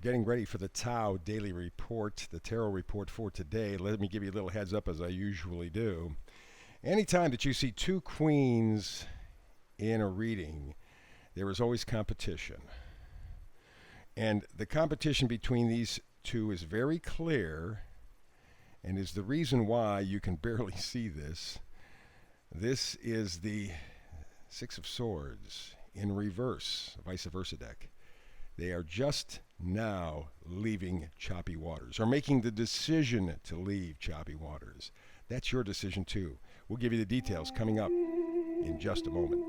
getting ready for the Tao Daily Report, the Tarot Report for today. Let me give you a little heads up as I usually do. Anytime that you see two queens in a reading, there is always competition. And the competition between these two is very clear and is the reason why you can barely see this. This is the Six of Swords in reverse, vice versa deck. They are just now leaving choppy waters, or making the decision to leave choppy waters. That's your decision too. We'll give you the details coming up in just a moment.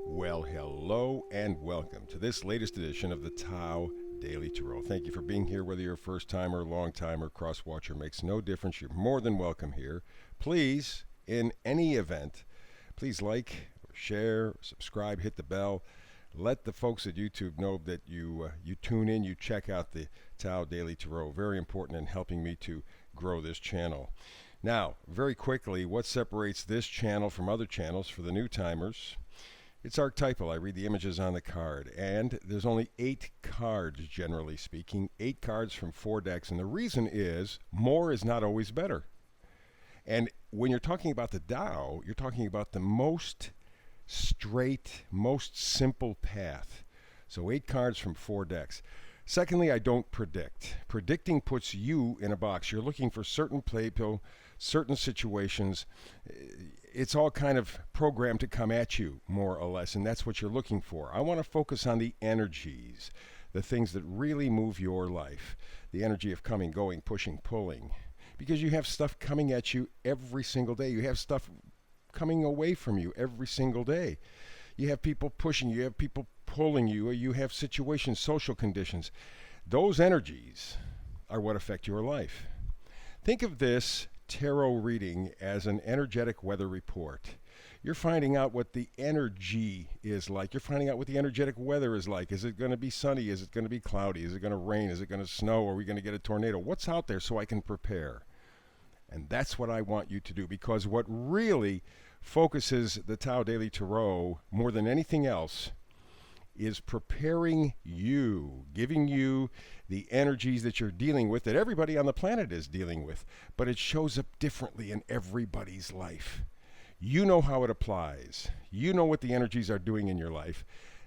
Well, hello and welcome to this latest edition of the Tao Daily Tarot. Thank you for being here, whether you're a first-timer, long-timer, cross-watcher, makes no difference. You're more than welcome here. Please, in any event, please like, or share, or subscribe, hit the bell. Let the folks at YouTube know that you tune in, you check out the Tao Daily Tarot. Very important in helping me to grow this channel. Now, very quickly, what separates this channel from other channels for the new timers? It's archetypal. I read the images on the card, and there's only 8 cards, generally speaking, 8 cards from 4 decks, and the reason is more is not always better. And when you're talking about the Tao, you're talking about the most straight, most simple path. So 8 cards from 4 decks. Secondly, I don't predict. Predicting puts you in a box. You're looking for certain people, certain situations. It's all kind of programmed to come at you, more or less, and that's what you're looking for. I want to focus on the energies, the things that really move your life. The energy of coming, going, pushing, pulling. Because you have stuff coming at you every single day. You have stuff coming away from you every single day. You have people pushing you, you have people pulling you, or you have situations, social conditions. Those energies are what affect your life. Think of this tarot reading as an energetic weather report. You're finding out what the energy is like. You're finding out what the energetic weather is like. Is it going to be sunny? Is it going to be cloudy? Is it going to rain? Is it going to snow? Are we going to get a tornado? What's out there so I can prepare? And that's what I want you to do, because what really focuses the Tao Daily Tarot more than anything else is preparing you, giving you the energies that you're dealing with, that everybody on the planet is dealing with, but it shows up differently in everybody's life. You know how it applies. You know what the energies are doing in your life.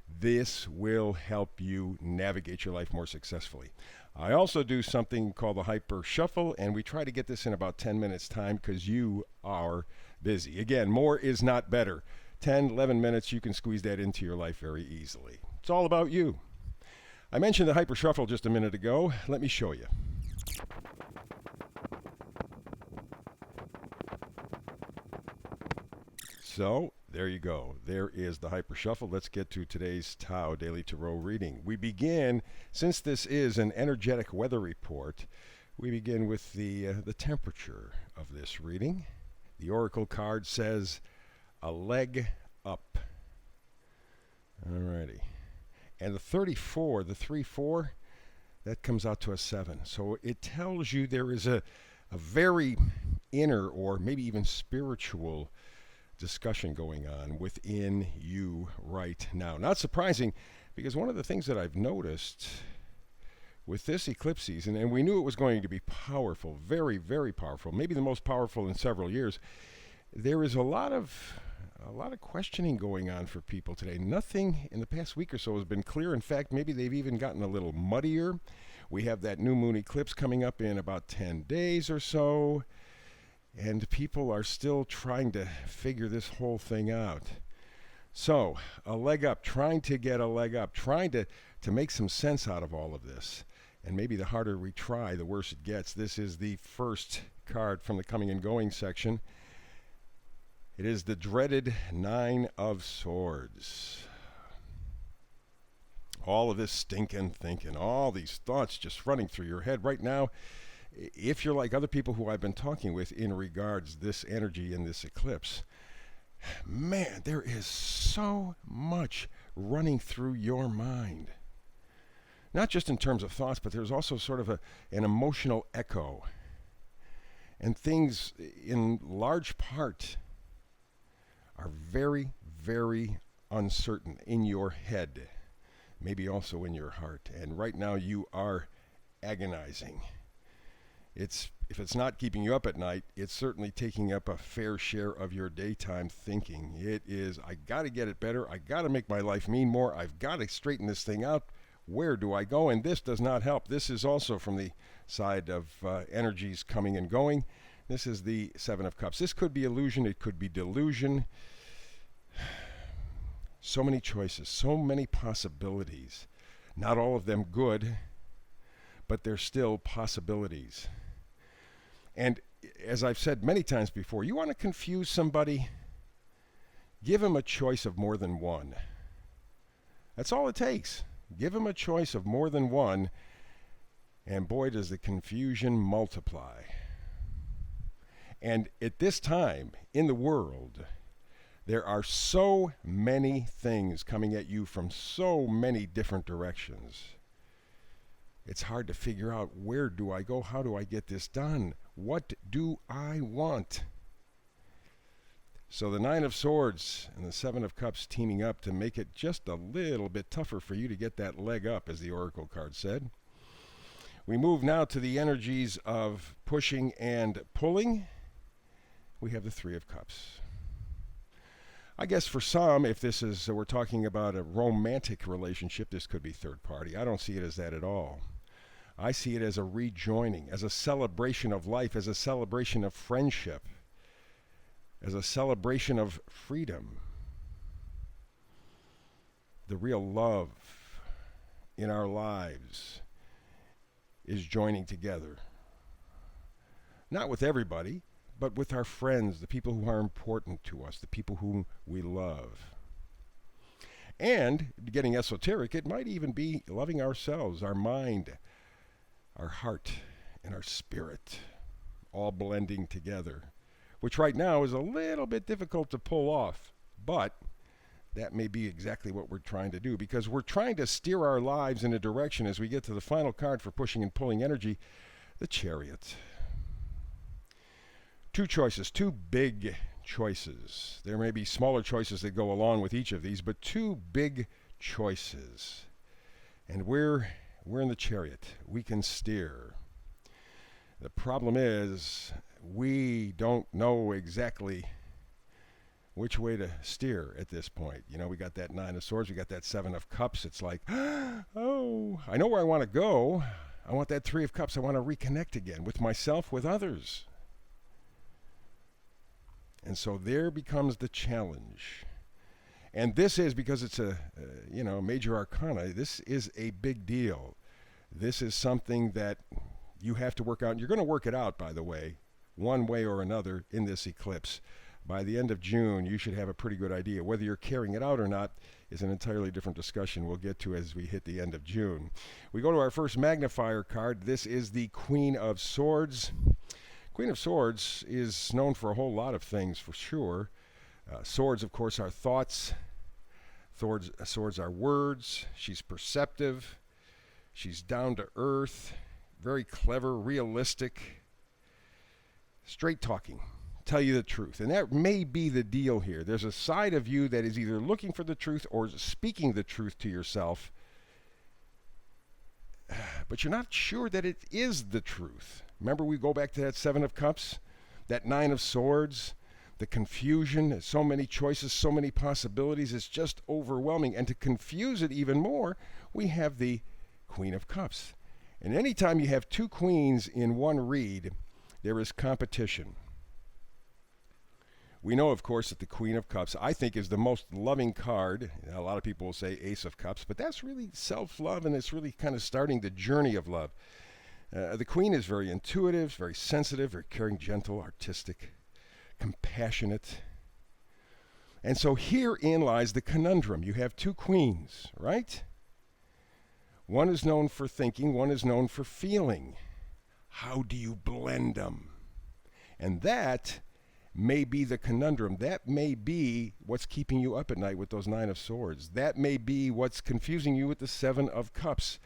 This will help you navigate your life more successfully. I also do something called the Hyper Shuffle, and we try to get this in about 10 minutes time because you are busy. Again, more is not better. 10, 11 minutes, you can squeeze that into your life very easily. It's all about you. I mentioned the Hyper Shuffle just a minute ago. Let me show you. So, there you go. There is the Hyper Shuffle. Let's get to today's Tao Daily Tarot reading. We begin, since this is an energetic weather report, we begin with the temperature of this reading. The Oracle card says, a leg up. Alrighty. And the 34, the 3-4, that comes out to a 7. So it tells you there is a very inner or maybe even spiritual discussion going on within you right now. Not surprising, because one of the things that I've noticed with this eclipse season, and we knew it was going to be powerful, very, very powerful, maybe the most powerful in several years, there is a lot of questioning going on for people today. Nothing in the past week or so has been clear. In fact, maybe they've even gotten a little muddier. We have that new moon eclipse coming up in about 10 days or so. And people are still trying to figure this whole thing out. So, a leg up, trying to get a leg up, trying to make some sense out of all of this. And maybe the harder we try, the worse it gets. This is the first card from the coming and going section. It is the dreaded 9 of Swords. All of this stinking thinking, all these thoughts just running through your head right now. If you're like other people who I've been talking with in regards this energy in this eclipse, man, there is so much running through your mind. Not just in terms of thoughts, but there's also sort of an emotional echo. And things in large part are very, very uncertain in your head. maybe also in your heart. And right now you are agonizing. If it's not keeping you up at night, it's certainly taking up a fair share of your daytime thinking. It is, I got to get it better. I got to make my life mean more. I've got to straighten this thing out. Where do I go? And this does not help. This is also from the side of energies coming and going. This is the Seven of Cups. This could be illusion. It could be delusion. So many choices, so many possibilities. Not all of them good, but they're still possibilities. And as I've said many times before, you want to confuse somebody, give them a choice of more than one. That's all it takes. Give them a choice of more than one, and boy, does the confusion multiply. And at this time in the world, there are so many things coming at you from so many different directions. It's hard to figure out, where do I go? How do I get this done? What do I want? So the Nine of Swords and the Seven of Cups teaming up to make it just a little bit tougher for you to get that leg up, as the Oracle card said. We move now to the energies of pushing and pulling. We have the Three of Cups. I guess for some, if this is, we're talking about a romantic relationship, this could be third party. I don't see it as that at all. I see it as a rejoining, as a celebration of life, as a celebration of friendship, as a celebration of freedom. The real love in our lives is joining together. Not with everybody, but with our friends, the people who are important to us, the people whom we love. And, getting esoteric, it might even be loving ourselves, our mind, our heart, and our spirit, all blending together, which right now is a little bit difficult to pull off, but that may be exactly what we're trying to do, because we're trying to steer our lives in a direction as we get to the final card for pushing and pulling energy, the Chariot. Two choices, two big choices. There may be smaller choices that go along with each of these, but two big choices. And we're in the Chariot. We can steer. The problem is we don't know exactly which way to steer at this point. You know, we got that Nine of Swords, we got that Seven of Cups. It's like, oh, I know where I want to go. I want that Three of Cups. I want to reconnect again with myself, with others. And so there becomes the challenge. And this is, because it's a major arcana, this is a big deal. This is something that you have to work out. And you're going to work it out, by the way, one way or another in this eclipse. By the end of June, you should have a pretty good idea. Whether you're carrying it out or not is an entirely different discussion we'll get to as we hit the end of June. We go to our first magnifier card. This is the Queen of Swords. Queen of Swords is known for a whole lot of things, for sure. Swords, of course, are thoughts. Swords are words. She's perceptive. She's down to earth, very clever, realistic, straight talking, tell you the truth. And that may be the deal here. There's a side of you that is either looking for the truth or speaking the truth to yourself, but you're not sure that it is the truth. Remember, we go back to that Seven of Cups, that Nine of Swords, the confusion, so many choices, so many possibilities. It's just overwhelming. And to confuse it even more, we have the Queen of Cups. And anytime you have two queens in one read, there is competition. We know, of course, that the Queen of Cups, I think, is the most loving card. A lot of people will say Ace of Cups, but that's really self-love, and it's really kind of starting the journey of love. The Queen is very intuitive, very sensitive, very caring, gentle, artistic, compassionate. And so herein lies the conundrum. You have two queens, right? One is known for thinking, one is known for feeling. How do you blend them? And that may be the conundrum. That may be what's keeping you up at night with those Nine of Swords. That may be what's confusing you with the Seven of Cups.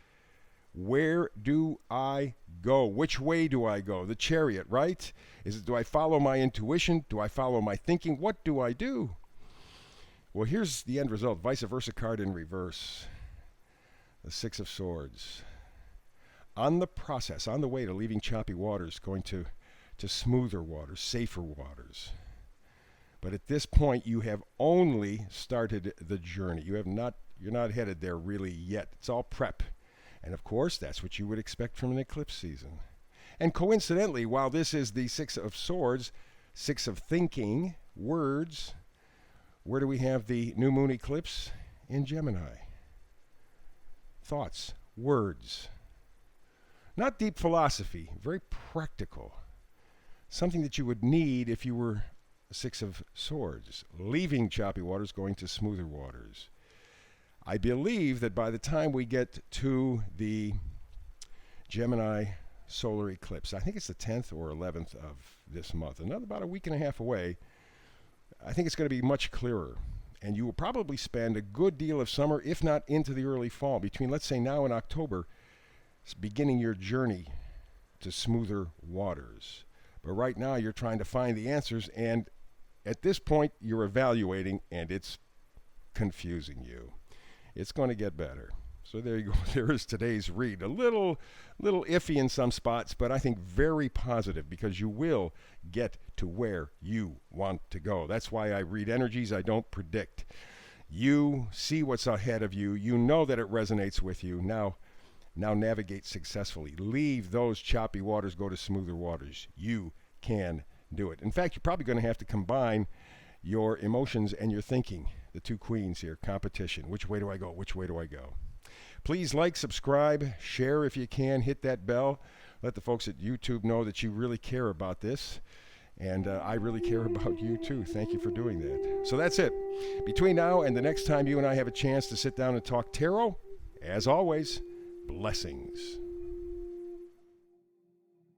Where do I go? Which way do I go? The Chariot, right? Do I follow my intuition? Do I follow my thinking? What do I do? Well, here's the end result. Vice versa card in reverse. The Six of Swords. On the process, on the way to leaving choppy waters, going to smoother waters, safer waters. But at this point, you have only started the journey. You're not headed there really yet. It's all prep. And of course, that's what you would expect from an eclipse season. And coincidentally, while this is the Six of Swords, six of thinking, words, where do we have the new moon eclipse? In Gemini. Thoughts, words. Not deep philosophy, very practical. Something that you would need if you were a Six of Swords, leaving choppy waters, going to smoother waters. I believe that by the time we get to the Gemini solar eclipse, I think it's the 10th or 11th of this month, another about a week and a half away, I think it's going to be much clearer. And you will probably spend a good deal of summer, if not into the early fall, between, let's say, now and October, beginning your journey to smoother waters. But right now, you're trying to find the answers, and at this point, you're evaluating, and it's confusing you. It's going to get better. So there you go. There is today's read. A little iffy in some spots, but I think very positive, because you will get to where you want to go. That's why I read energies. I don't predict. You see what's ahead of you. You know that it resonates with you. Now navigate successfully. Leave those choppy waters, go to smoother waters. You can do it. In fact, you're probably going to have to combine your emotions and your thinking. The two queens here, competition. Which way do I go? Which way do I go? Please like, subscribe, share if you can, hit that bell. Let the folks at YouTube know that you really care about this. And I really care about you too. Thank you for doing that. So that's it. Between now and the next time you and I have a chance to sit down and talk tarot, as always, blessings.